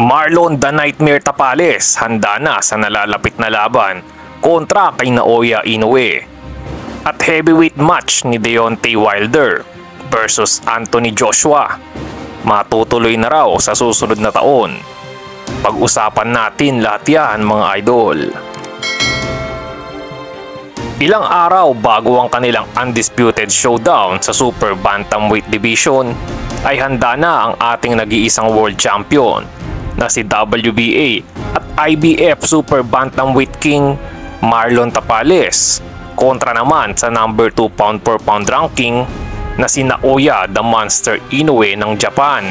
Marlon The Nightmare Tapales handa na sa nalalapit na laban kontra kay Naoya Inoue. At heavyweight match ni Deontay Wilder versus Anthony Joshua matutuloy na raw sa susunod na taon. Pag-usapan natin lahat yan mga idol. Ilang araw bago ang kanilang undisputed showdown sa Super Bantamweight Division ay handa na ang ating nag-iisang world champion na si WBA at IBF Super Bantamweight King Marlon Tapales kontra naman sa number 2 pound for pound ranking na si Naoya the Monster Inoue ng Japan.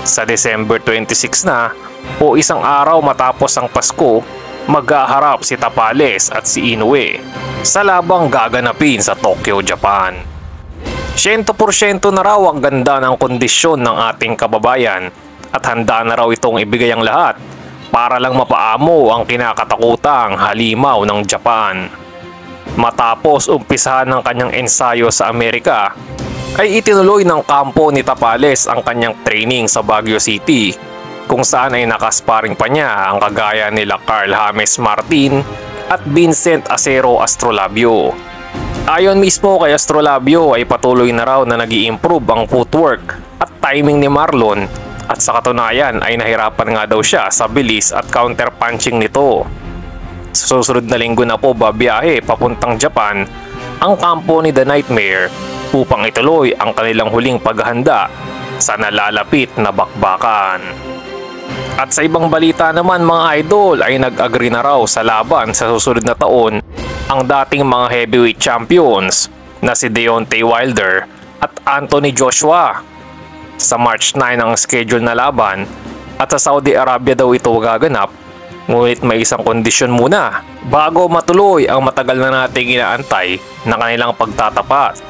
Sa December 26 na o isang araw matapos ang Pasko, maghaharap si Tapales at si Inoue sa labang gaganapin sa Tokyo, Japan. 100% na raw ang ganda ng kondisyon ng ating kababayan at handa na raw itong ibigay ang lahat para lang mapaamo ang kinakatakutang halimaw ng Japan. Matapos umpisahan ng kanyang ensayo sa Amerika, ay itinuloy ng kampo ni Tapales ang kanyang training sa Baguio City, kung saan ay nakasparing pa niya ang kagaya nila Carl James Martin at Vincent Acero Astrolabio. Ayon mismo kay Astrolabio ay patuloy na raw na nag-i-improve ang footwork at timing ni Marlon, at sa katunayan ay nahirapan nga daw siya sa bilis at counter punching nito. Sa susunod na linggo na po babiyahe papuntang Japan ang kampo ni The Nightmare upang ituloy ang kanilang huling paghahanda sa nalalapit na bakbakan. At sa ibang balita naman mga idol ay nag-agree na raw sa laban sa susunod na taon ang dating mga heavyweight champions na si Deontay Wilder at Anthony Joshua. Sa March 9 ang schedule na laban at sa Saudi Arabia daw ito gaganap, ngunit may isang kondisyon muna bago matuloy ang matagal na nating inaantay na kanilang pagtatapat.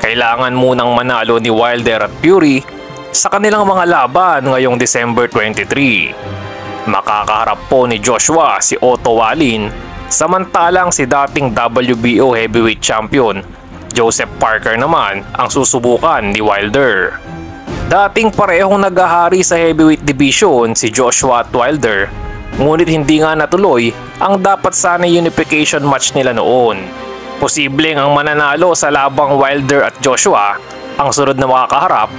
Kailangan munang manalo ni Wilder at Fury sa kanilang mga laban ngayong December 23. Makakaharap po ni Joshua si Otto Wallin, samantalang si dating WBO heavyweight champion Joseph Parker naman ang susubukan ni Wilder. Dating parehong naghahari sa heavyweight division si Joshua at Wilder, ngunit hindi nga natuloy ang dapat sana unification match nila noon. Posibleng ang mananalo sa labang Wilder at Joshua ang sunod na makakaharap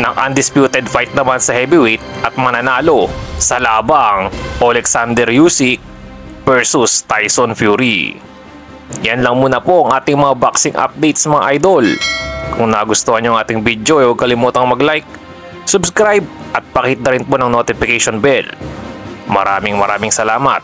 ng undisputed fight naman sa heavyweight at mananalo sa labang Alexander Usyk versus Tyson Fury. Yan lang muna po ang ating mga boxing updates mga idol. Kung nagustuhan nyo ang ating video, huwag kalimutang mag-like, subscribe at pakihit na rin po ng notification bell. Maraming salamat.